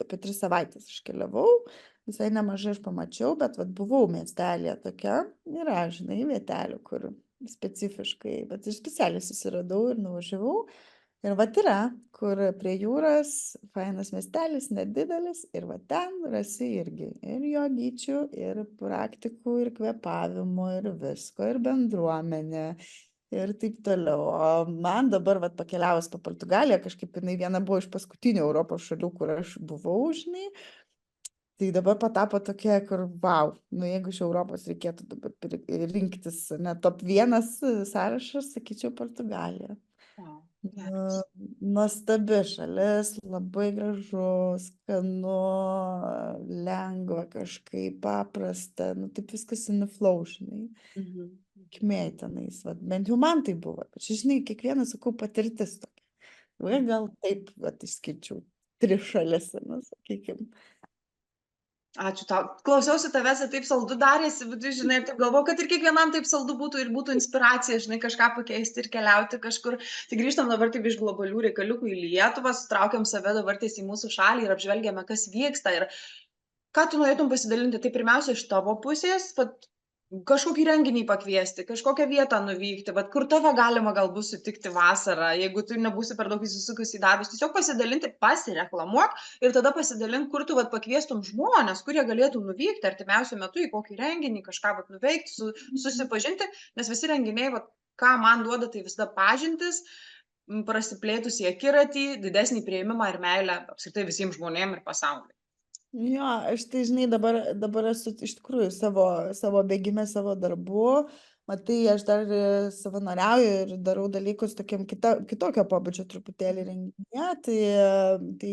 apie 3 savaitės iškeliavau, visai nemažai aš pamačiau, bet, vat, buvau miestelėje tokia, yra, žinai, vietelių, kur specifiškai, bet aš specialiai susiradau ir nuvažiavau. Ir vat yra, kur prie jūros, fainas miestelis, nedidelis, ir va ten rasi irgi ir jogyčių, ir praktikų, ir kvėpavimų, ir visko, ir bendruomenė, ir taip toliau. O man dabar, vat pakeliavus po Portugaliją, kažkaip jinai viena buvo iš paskutinių Europos šalių, kur aš buvau, žinai, tai dabar patapo tokia, kur, wow, nu jeigu iš Europos reikėtų dabar rinktis, ne, top 1 sąrašas, sakyčiau, Portugalija. Wow, geras. Nuostabi šalis, labai gražu, skanu, lengva kažkaip, paprasta, nu taip viskas in the flow, žinai, kmėj tenais, vat, bent jau man tai buvo, bet čia, žinai, kiekvieną, sakau, patirtis tokia. Gal taip, vat, išskirčiau 3 šalis, nu, sakykim. Ačiū tau. Klausiausi tavęs ir taip saldu darėsi, bet žinai, taip galvoju, kad ir kiekvienam taip saldu būtų ir būtų inspiracija, žinai, kažką pakeisti ir keliauti kažkur. Tai grįžtam dabar taip iš globalių reikaliukų į Lietuvą, sutraukiam save dabar tiesiai į mūsų šalį ir apžvelgiame, kas vyksta. Ir ką tu norėtum pasidalinti? Tai pirmiausia iš tavo pusės, kažkokį renginį pakviesti, kažkokią vietą nuvykti, kur tave galima galbūt sutikti vasarą, jeigu tu nebūsi per daug įsisukus į darbus, tiesiog pasidalinti, pasireklamuok ir tada pasidalink, kur tu pakviestum žmonės, kurie galėtų nuvykti artimiausiu metu į kokį renginį, kažką nuveikti, susipažinti, nes visi renginiai, ką man duoda, tai visada pažintis, prasiplėtus į akiratį, didesnį priėmimą ir meilę apskritai visiems žmonėms ir pasauliui. Jo, aš tai, žinai, dabar esu iš tikrųjų savo bėgime, savo darbu, matai, aš dar savanoriauju ir darau dalykus tokiam kitokio pobūdžio truputėlį renginyje, tai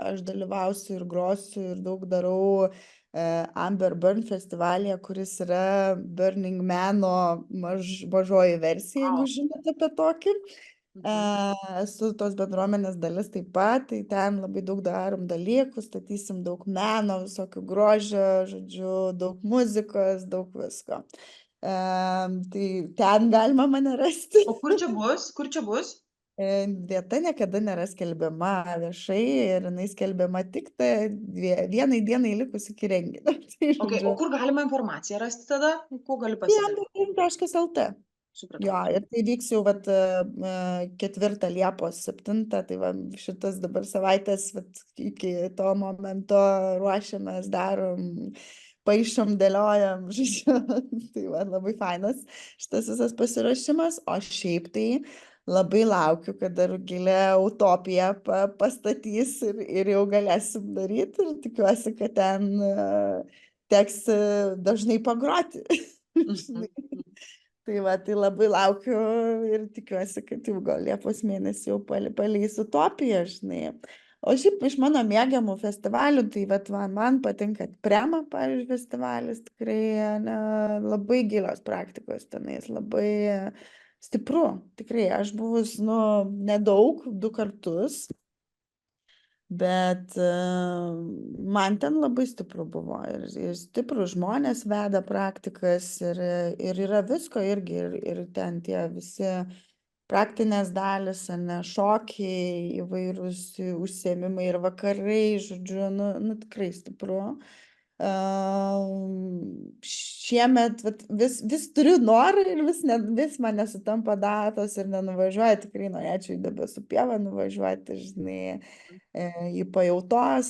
aš dalyvausiu ir grosiu ir daug darau Amber Burn festivalyje, kuris yra Burning Mano mažoji versija, jeigu žinote apie tokį. Esu tos bendruomenės dalis taip pat, tai ten labai daug darom dalykų, statysim daug meno, visokių grožio, žodžiu, daug muzikos, daug visko. Tai ten galima mane rasti. O kur čia bus? Kur čia bus? Vieta niekada nėra skelbiama viešai ir jinai skelbiama tik tai 1 dienai likus iki renginio. Tai, Okay, o kur galima informaciją rasti tada? Kuo gali pasidalinti? Amberburn.lt. Jo, ir tai vyks jau 4 Liepos 7, tai šitas dabar savaitės iki to momento ruošiamės, darom, paišom, dėliojam, žodžiu, tai labai fainas šitas visas pasiruošimas, o šiaip tai labai laukiu, kada Rugilė Utopiją pastatys ir jau galėsim daryti ir tikiuosi, kad ten teks dažnai pagroti. Tai tai labai laukiu ir tikiuosi, kad jau gal Liepos mėnesį jau paleis Utopiją, žinai. O šiaip iš mano mėgiamų festivalių, tai man patinka Prema, pavyzdžiui, festivalis, tikrai labai gilios praktikos tenais, labai stipru, tikrai. Aš buvus, nedaug, 2 kartus. Bet man ten labai stipru buvo ir stiprų žmonės veda praktikas ir yra visko irgi ir ten tie visi praktinės dalis, šokiai, įvairūs užsiėmimai ir vakarai, žodžiu, nu tikrai stipru. Šiemet vis turiu norą ir vis man nesutampa datos ir nenuvažiuoju, tikrai norėčiau į Debesų pievą nuvažiuoti, žinai, į Pajautos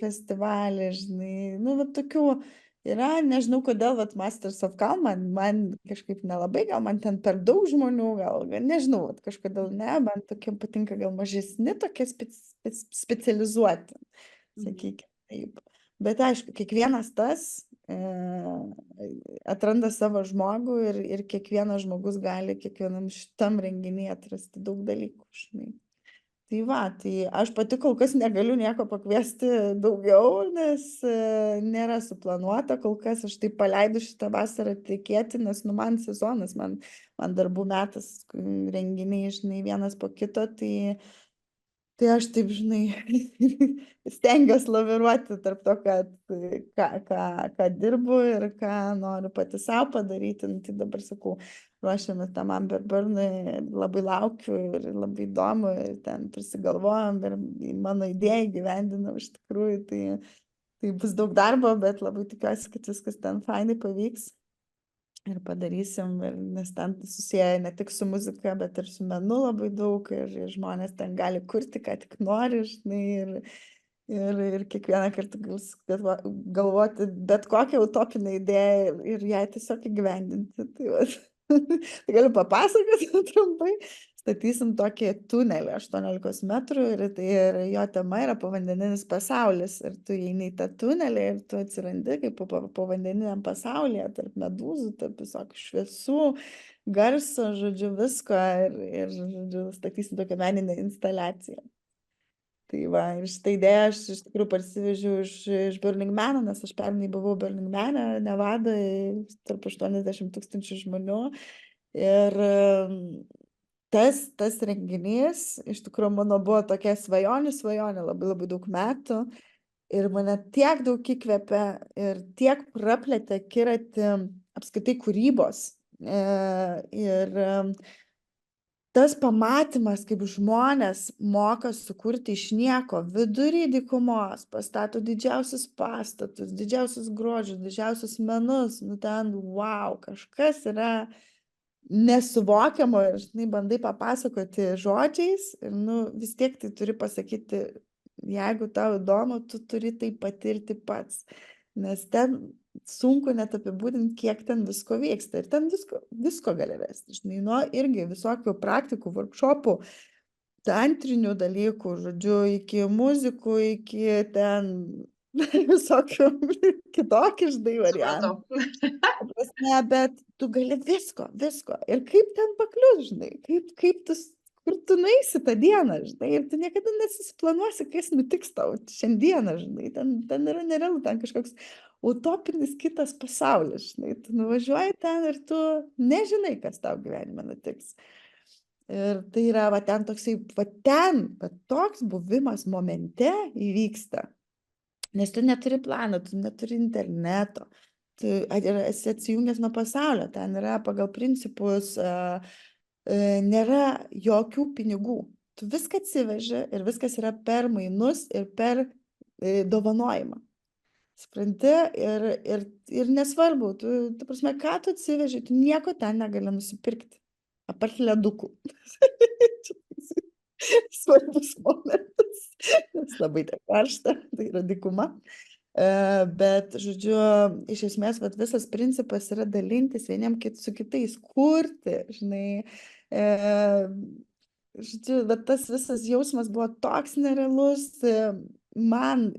festivalį, žinai, nu, va tokių yra, nežinau kodėl, vat Masters of Calm, man kažkaip nelabai, gal man ten per daug žmonių, gal nežinau, vat kažkodėl ne, man tokie patinka gal mažesni, tokie specializuoti, sakykime taip. Bet aišku, kiekvienas tas atranda savo žmogų ir kiekvienas žmogus gali kiekvienam šitam renginiui atrasti daug dalykų, žinai. Tai va, tai aš pati kol kas negaliu nieko pakviesti daugiau, nes nėra suplanuota, kol kas aš taip paleidu šitą vasarą tikėti, nes nu man sezonas, man darbų metas, renginiai, žinai, vienas po kito, tai aš taip, žinai, stengiuosi laviruoti tarp to, ką dirbu ir ką noriu pati savo padaryti. Nu, tai dabar sakau, ruošiamės tam Amber Burnui, labai laukiu ir labai įdomu, ir ten prisigalvojom ir mano idėją gyvendinam iš tikrųjų. Tai bus daug darbo, bet labai tikiuosi, kad viskas ten fainai pavyks. Ir padarysim, nes ten susiję ne tik su muzika, bet ir su menu labai daug, ir žmonės ten gali kurti, ką tik nori, žinai, ir kiekvieną kartą galvoti bet kokią utopinę idėją ir ją tiesiog įgyvendinti. Tai galiu papasakoti trumpai. Statysim tokį tunelį 18 metrų ir jo tema yra povandeninis pasaulis. Ir tu eini į tą tunelį ir tu atsirandi kaip povandeniniam pasaulyje, tarp medūzų, tarp visokių šviesų, garso, žodžiu, visko. Ir žodžiu, statysim tokią meninę instaliaciją. Tai va, ir šitą idėją aš iš tikrųjų parsivežiau iš Burning Mano, nes aš pernai buvau Burning Mane, Nevadoje, tarp 80 000 žmonių. Ir tas renginys, iš tikrųjų, mano buvo tokia svajonė labai labai daug metų. Ir mane tiek daug įkvėpė ir tiek praplėtė akiratį apskritai kūrybos. Ir tas pamatymas, kaip žmonės moka sukurti iš nieko vidury dykumos, pastato didžiausius pastatus, didžiausius grožius, didžiausius menus, nu ten, wow, kažkas yra nesuvokiamo ir, žinai, bandai papasakoti žodžiais ir, nu, vis tiek tai turi pasakyti, jeigu tau įdomu, tu turi tai patirti pats, nes ten sunku net apibūdinti, kiek ten visko vyksta ir ten visko gali rasti, žinai, nuo irgi visokių praktikų, workshopų, tantrinių dalykų, žodžiu, iki muzikų, iki ten visokių kitokių, žinai, variantų. Bet tu gali visko. Ir kaip ten paklius, žinai, kur tu nueisi tą dieną, žinai, ir tu niekada nesusiplanuosi, kas nutiks tau šiandieną, žinai, ten yra nerealu, ten kažkoks utopinis kitas pasaulis, žinai, tu nuvažiuoji ten ir tu nežinai, kas tau gyvenime nutiks. Ir tai yra, va ten toksai, toks buvimas momente įvyksta. Nes tu neturi plano, tu neturi interneto, tu esi atsijungęs nuo pasaulio, ten yra pagal principus, nėra jokių pinigų. Tu viską atsiveži ir viskas yra per mainus ir per dovanojimą. Supranti, ir nesvarbu, tu prasme, ką tu atsiveži, tu nieko ten negali nusipirkti, apart ledukų. Svarbus momentas, nes labai tai karšta, tai yra dykuma. Bet, žodžiu, iš esmės, visas principas yra dalintis vieniem su kitais, kurti, žinai. Žodžiu, tas visas jausmas buvo toks nerealus, man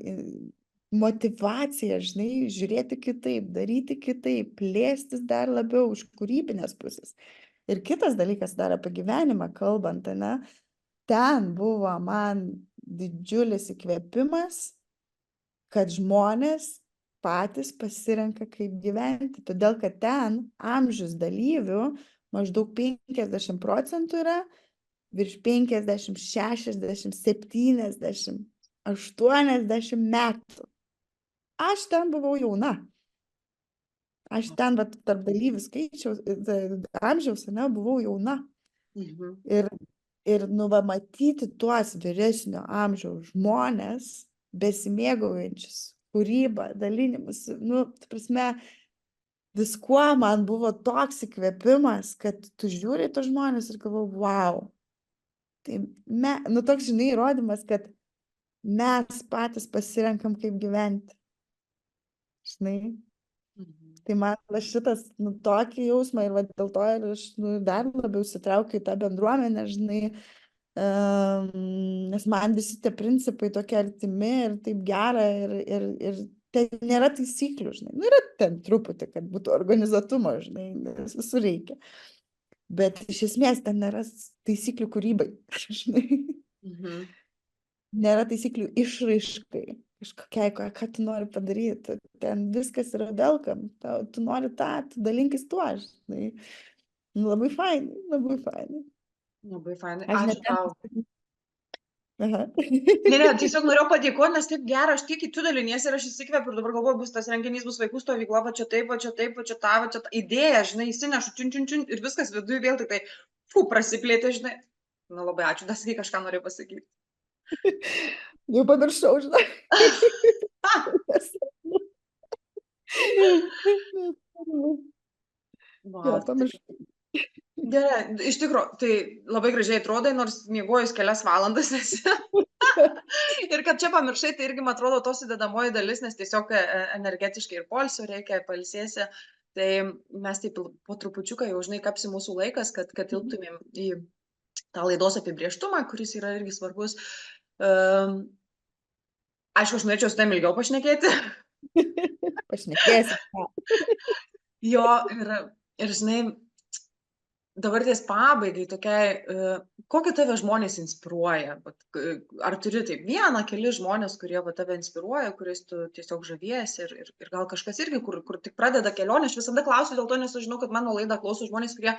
motivacija, žinai, žiūrėti kitaip, daryti kitaip, plėstis dar labiau iš kūrybinės pusės. Ir kitas dalykas dar apie gyvenimą kalbant, ne? Ten buvo man didžiulis įkvėpimas, kad žmonės patys pasirenka, kaip gyventi, todėl kad ten amžius dalyvių maždaug 50% yra virš 50, 60, 70, 80 metų. Aš ten buvau jauna. Aš ten tarp dalyvių skaičiaus, amžiaus, ne, buvau jauna. Ir matyti tuos vyresnio amžiaus žmonės besimėgaujančius kūryba, dalinimas, nu, ta prasme, viskuo man buvo toks įkvėpimas, kad tu žiūri į tos žmonės ir galvoji, wow. Tai nu toks, žinai, įrodymas, kad mes patys pasirenkam, kaip gyventi. Žinai, tai man va šitas, nu, tokį jausmą ir va dėl to ir aš dar labiau įsitraukiu į tą bendruomenę, žinai, nes man visi tie principai tokie artimi ir taip gera ir ten nėra taisyklių, žinai, nu yra ten truputį, kad būtų organizuotumo, žinai, nes visur reikia, bet iš esmės ten nėra taisyklių kūrybai, žinai, nėra taisyklių išraiškai, kažkokiai, ką tu nori padaryti, ten viskas yra welcome, tu nori tą, tu dalinkis tuo, žinai, nu, labai fainai, labai fainai. Labai fainai. Aš Ačiū tau. Aha. Ne, tiesiog norėjau padėkoti, nes taip gera, aš tiek kitų daliniesi ir aš įsikvėpiu ir dabar galvoju, bus tas renginys, bus vaikų stovykla, va čia taip, va čia taip, va čia ta, idėja, žinai, įsinešu, čiun, ir viskas viduje vėl tik tai, prasiplėtė, žinai. Na, labai ačiū, dar sakai, kažką norėjau pasakyti. Jau pamiršau, žinai. Jo, pamiršau. Gerai, iš tikrųjų, tai labai gražiai atrodai, nors miegojus kelias valandas esi. Ir kad čia pamiršai, tai irgi, man atrodo, to sudedamoji dalis, nes tiesiog energetiškai ir poilsio reikia, pailsėsi. Tai mes taip po trupučiuką jau, žinai, kapsi mūsų laikas, kad tilptumėm į tą laidos apibrėžtumą, kuris yra irgi svarbus. Aišku, aš norėčiau su tavim ilgiau pašnekėti. Pašnekėsi. Jo, ir žinai, dabar ties pabaigai tokiai, kokie tave žmonės inspiruoja? Ar turi taip vieną, keli žmonės, kurie tave inspiruoja, kuriais tu tiesiog žaviesi ir gal kažkas irgi, kur tik pradeda kelionę? Aš visada klausiu dėl to, nes aš žinau, kad mano laidą klauso žmonės, kurie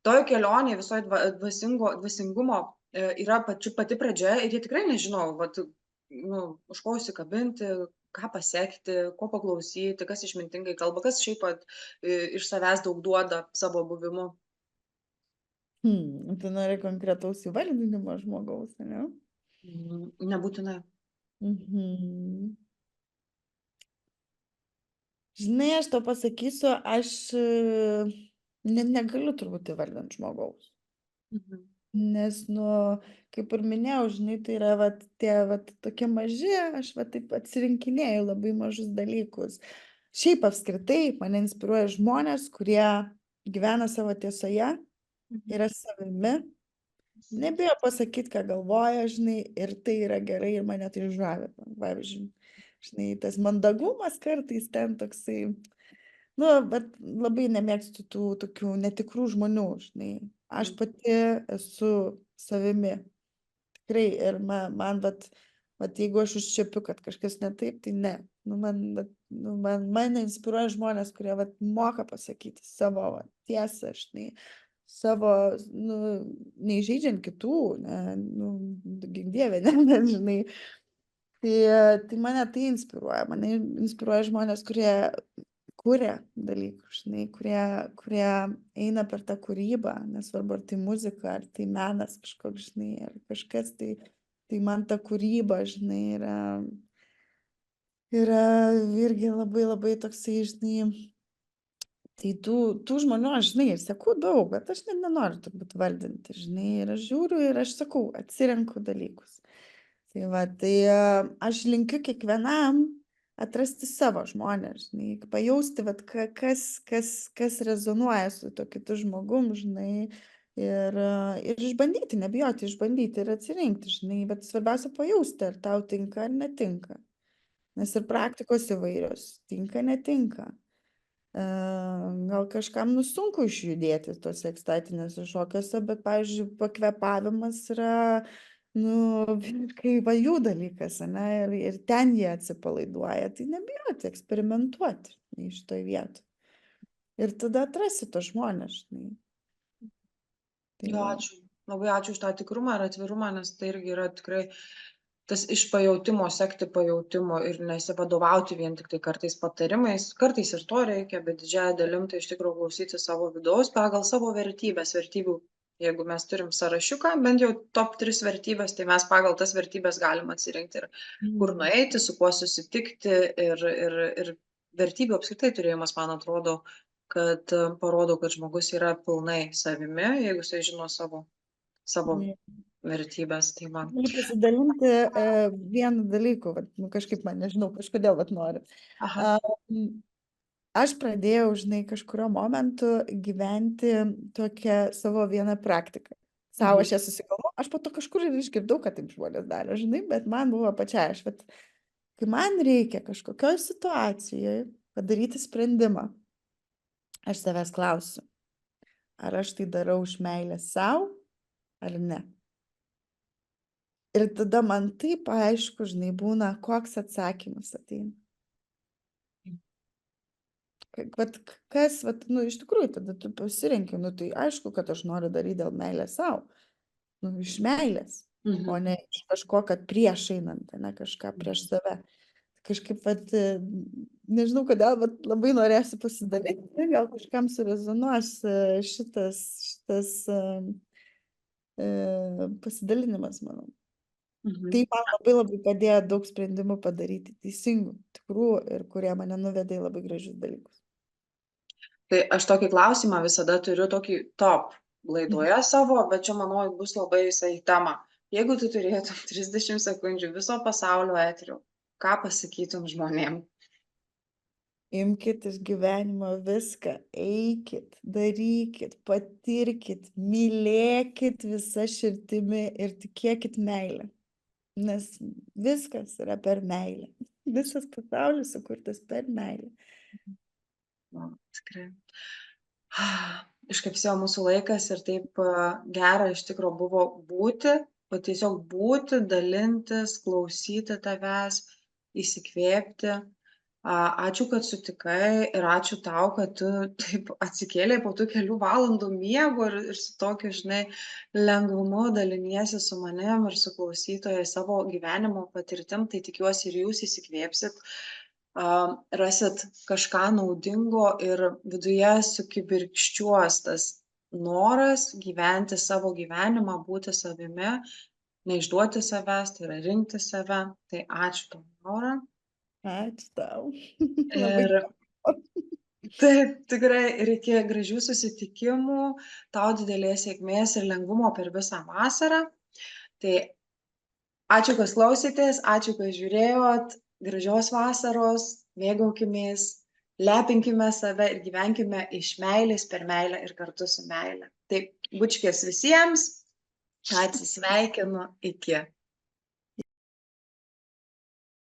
toje kelionėje visoje dvasingumo yra pati pradžia ir jie tikrai nežino, už ko įsikabinti, ką pasiekti, ko paklausyti, kas išmintingai kalba, kas šiaip pat iš savęs daug duoda savo buvimu. Tu nori konkretaus įvardinimo žmogaus, ne? Nebūtinai. Žinai, aš tau pasakysiu, aš negaliu turbūt įvardinti žmogaus. Nes, kaip ir minėjau, žinai, tai yra tie tokie maži, aš taip atsirinkinėjau labai mažus dalykus. Šiaip apskritai mane inspiruoja žmonės, kurie gyvena savo tiesoje, yra savimi, nebijo pasakyti, ką galvoja, žinai, ir tai yra gerai ir mane tai žavi. Pavyzdžiui, žinai, tas mandagumas kartais ten toksai, bet labai nemėgstu tų tokių netikrų žmonių, žinai. Aš pati esu savimi. Tikrai, ir man jeigu aš užčiapiu, kad kažkas ne taip, tai ne. Mane inspiruoja žmonės, kurie moka pasakyti savo tiesą, žinai, savo, neįžeidžiant kitų, Dieve, žinai. Tai mane tai inspiruoja. Mane inspiruoja žmonės, kurie kuria dalykus, žinai, kurie eina per tą kūrybą, nesvarbu, ar tai muzika, ar tai menas kažkoks, žinai, ar kažkas, tai man ta kūryba, žinai, yra irgi labai, labai toksai, žinai, tai tų žmonių, aš, žinai, seku daug, bet aš net nenoriu turbūt vardinti, žinai, ir aš žiūriu ir aš sakau, atsirenku dalykus. Tai aš linkiu kiekvienam atrasti savo žmonės, žinai, pajausti, kas rezonuoja su to kitu žmogum, žinai, ir išbandyti, nebijoti išbandyti ir atsirinkti, žinai, bet svarbiausia pajausti, ar tau tinka ar netinka, nes ir praktikos įvairios, tinka, netinka. Gal kažkam sunku išjudėti tose ekstatinėse šokiuose, bet, pavyzdžiui, pakvėpavimas yra kai jų dalykas, ir ten jie atsipalaiduoja, tai nebijoti, eksperimentuoti iš toj vietų. Ir tada atrasi tos žmonės. Jo, ačiū. Labai ačiū už tą tikrumą ir atvirumą, nes tai irgi yra tikrai tas iš pajautimo, sekti pajautimo ir nesivadovauti vien tik tai kartais patarimais. Kartais ir to reikia, bet didžiąją dalim tai iš tikrųjų klausyti savo vidaus pagal savo vertybės, vertybių Jeigu mes turim sąrašiuką, bent jau top 3 vertybės, tai mes pagal tas vertybės galim atsirinkti ir kur nueiti, su kuo susitikti ir vertybių apskritai turėjimas, man atrodo, kad parodo, kad žmogus yra pilnai savimi, jeigu jisai žino savo vertybės. Tai man. Galiu pasidalinti vienu dalyku, vat, nu, kažkaip man, nežinau, kažkodėl vat noriu. Aha. Aš pradėjau, žinai, kažkurio momentu gyventi tokią savo vieną praktiką. Savo aš ją susigalvojau, aš po to kažkur ir išgirdau, kad taip žmonės daro, žinai, bet man buvo pačiai, kai man reikia kažkokioj situacijoje padaryti sprendimą, aš savęs klausiu, ar aš tai darau iš meilės sau, ar ne. Ir tada man taip aišku, žinai, būna, koks atsakymas ateina. Vat kas, vat, nu, iš tikrųjų, tada tu pasirenki, nu, tai aišku, kad aš noriu daryti dėl meilės sau, nu, iš meilės, o ne iš kažko, kad prieš einant, ne kažką prieš save. Kažkaip, vat, nežinau, kodėl, vat, labai norėsiu pasidalinti, gal kažkam surezonuos šitas pasidalinimas, manau. Tai man labai labai padėjo daug sprendimų padaryti teisingų, tikrų ir kurie mane nuvedė į labai gražius dalykus. Tai aš tokį klausimą visada turiu tokį top laidoje savo, bet čia, manau, bus labai visai tema. Jeigu tu turėtum 30 sekundžių viso pasaulio eterio, ką pasakytum žmonėm? Imkit iš gyvenimo viską, eikit, darykit, patirkit, mylėkit visą širdimi ir tikėkit meilę. Nes viskas yra per meilę. Visas pasaulis sukurtas per meilę. Tikrai. Iškapsėjo mūsų laikas ir taip gera iš tikrųjų buvo būti, tiesiog būti, dalintis, klausyti tavęs, įsikvėpti. Ačiū, kad sutikai ir ačiū tau, kad tu taip atsikėlei po tų kelių valandų miego ir su tokiu, žinai, lengvumu daliniesi su manim ir su klausytojai savo gyvenimo patirtim, tai tikiuosi ir jūs įsikvėpsit, rasit kažką naudingo ir viduje sukibirkščiuos tas noras gyventi savo gyvenimą, būti savimi, neišduoti savęs, tai yra rinkti save. Tai ačiū tau, Laura. Ačiū tau. Ir taip, tikrai reikia gražių susitikimų, tau didelės sėkmės ir lengvumo per visą vasarą. Tai ačiū, kas klausėtės, ačiū, kas žiūrėjot, gražios vasaros, mėgaukimės, lepinkime save ir gyvenkime iš meilės per meilę ir kartu su meile. Tai bučkės visiems, atsisveikinu, iki.